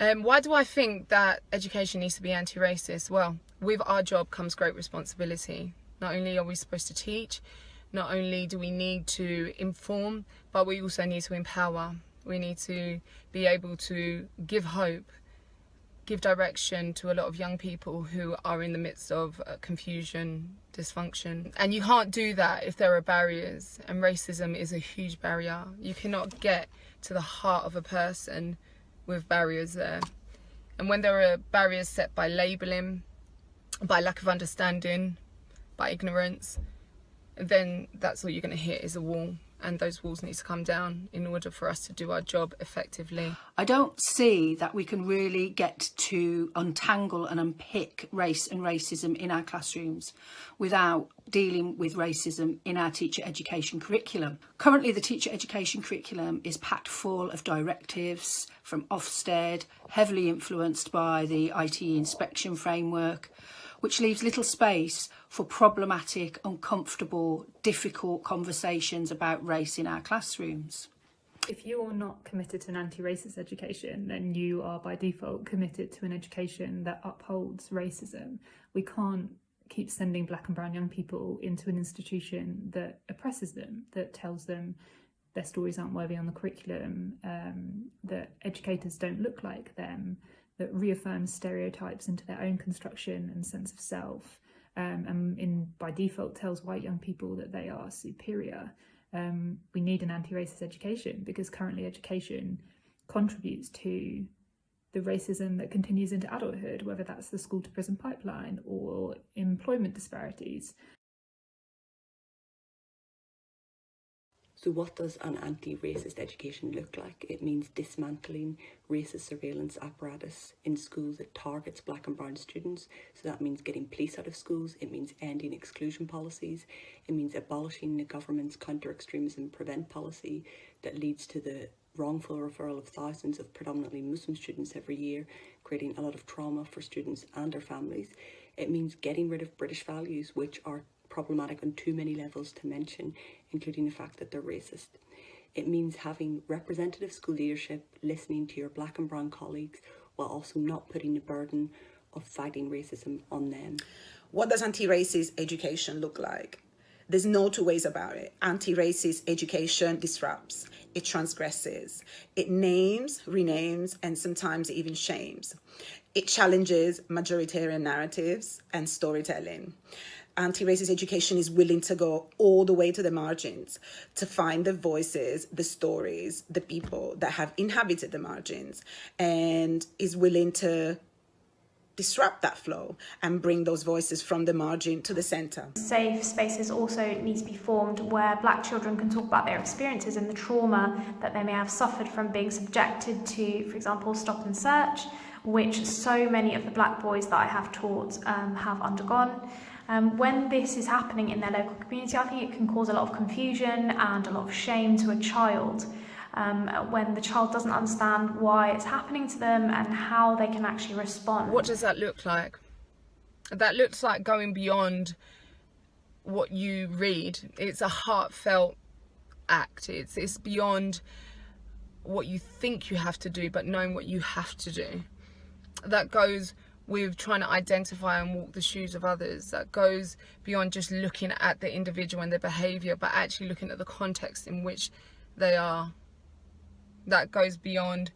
Why do I think that education needs to be anti-racist? Well, with our job comes great responsibility. Not only are we supposed to teach, not only do we need to inform, but we also need to empower. We need to be able to give hope, give direction to a lot of young people who are in the midst of confusion, dysfunction. And you can't do that if there are barriers, and racism is a huge barrier. You cannot get to the heart of a person with barriers there. And when there are barriers set by labelling, by lack of understanding, by ignorance, then that's all you're going to hit is a wall. And those walls need to come down in order for us to do our job effectively. I don't see that we can really get to untangle and unpick race and racism in our classrooms without dealing with racism in our teacher education curriculum. Currently, the teacher education curriculum is packed full of directives from Ofsted, heavily influenced by the IT inspection framework, which leaves little space for problematic, uncomfortable, difficult conversations about race in our classrooms. If you're not committed to an anti-racist education, then you are by default committed to an education that upholds racism. We can't keep sending black and brown young people into an institution that oppresses them, that tells them their stories aren't worthy on the curriculum, that educators don't look like them, that reaffirms stereotypes into their own construction and sense of self, and by default tells white young people that they are superior. We need an anti-racist education because currently education contributes to the racism that continues into adulthood, whether that's the school to prison pipeline or employment disparities. So what does an anti-racist education look like? It means dismantling racist surveillance apparatus in schools that targets black and brown students. So that means getting police out of schools. It means ending exclusion policies. It means abolishing the government's counter-extremism prevent policy that leads to the wrongful referral of thousands of predominantly Muslim students every year, creating a lot of trauma for students and their families. It means getting rid of British values, which are problematic on too many levels to mention, including the fact that they're racist. It means having representative school leadership, listening to your black and brown colleagues, while also not putting the burden of fighting racism on them. What does anti-racist education look like? There's no two ways about it. Anti-racist education disrupts, it transgresses, it names, renames, and sometimes it even shames. It challenges majoritarian narratives and storytelling. Anti-racist education is willing to go all the way to the margins to find the voices, the stories, the people that have inhabited the margins, and is willing to disrupt that flow and bring those voices from the margin to the centre. Safe spaces also need to be formed where black children can talk about their experiences and the trauma that they may have suffered from being subjected to, for example, stop and search, which so many of the black boys that I have taught have undergone. When this is happening in their local community, I think it can cause a lot of confusion and a lot of shame to a child when the child doesn't understand why it's happening to them and how they can actually respond. What does that look like? That looks like going beyond what you read. It's a heartfelt act. It's beyond what you think you have to do, but knowing what you have to do. That goes with trying to identify and walk the shoes of others. That goes beyond just looking at the individual and their behaviour, but actually looking at the context in which they are. That goes beyond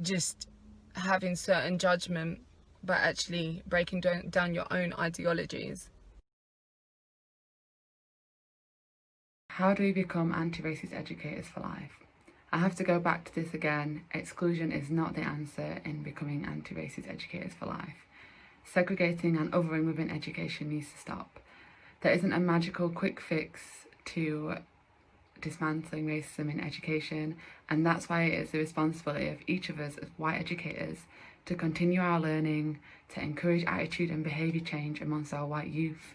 just having certain judgment, but actually breaking down your own ideologies. How do we become anti-racist educators for life? I have to go back to this again. Exclusion is not the answer in becoming anti-racist educators for life. Segregating and othering within education needs to stop. There isn't a magical quick fix to dismantling racism in education, and that's why it is the responsibility of each of us as white educators to continue our learning, to encourage attitude and behaviour change amongst our white youth,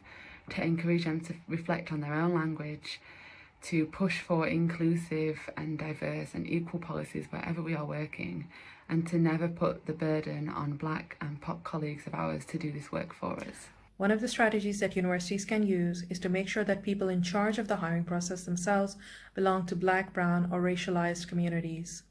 to encourage them to reflect on their own language, to push for inclusive and diverse and equal policies wherever we are working, and to never put the burden on black and POC colleagues of ours to do this work for us. One of the strategies that universities can use is to make sure that people in charge of the hiring process themselves belong to black, brown, or racialized communities.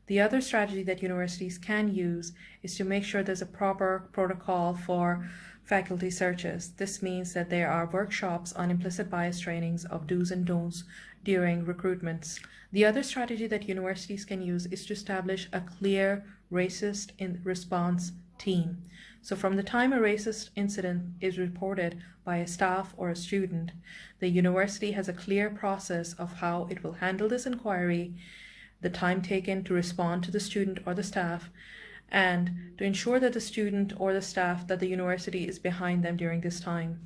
The other strategy that universities can use is to make sure there's a proper protocol for faculty searches. This means that there are workshops on implicit bias trainings of do's and don'ts during recruitments. The other strategy that universities can use is to establish a clear racist response team. So from the time a racist incident is reported by a staff or a student, the university has a clear process of how it will handle this inquiry, the time taken to respond to the student or the staff, and to ensure that the student or the staff, that the university is behind them during this time.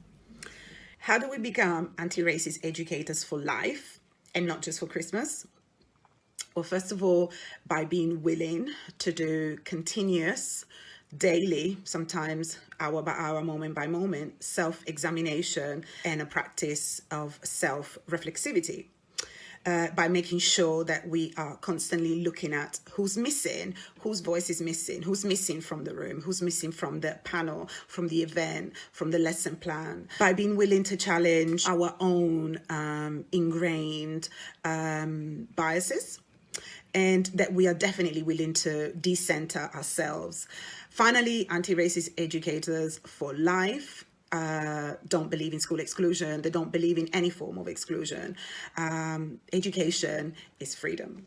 How do we become anti-racist educators for life and not just for Christmas? Well, first of all, by being willing to do continuous, daily, sometimes hour by hour, moment by moment, self-examination and a practice of self-reflexivity. By making sure that we are constantly looking at who's missing, whose voice is missing, who's missing from the room, who's missing from the panel, from the event, from the lesson plan. By being willing to challenge our own ingrained biases, and that we are definitely willing to decenter ourselves. Finally, anti-racist educators for life don't believe in school exclusion. They don't believe in any form of exclusion. Education is freedom.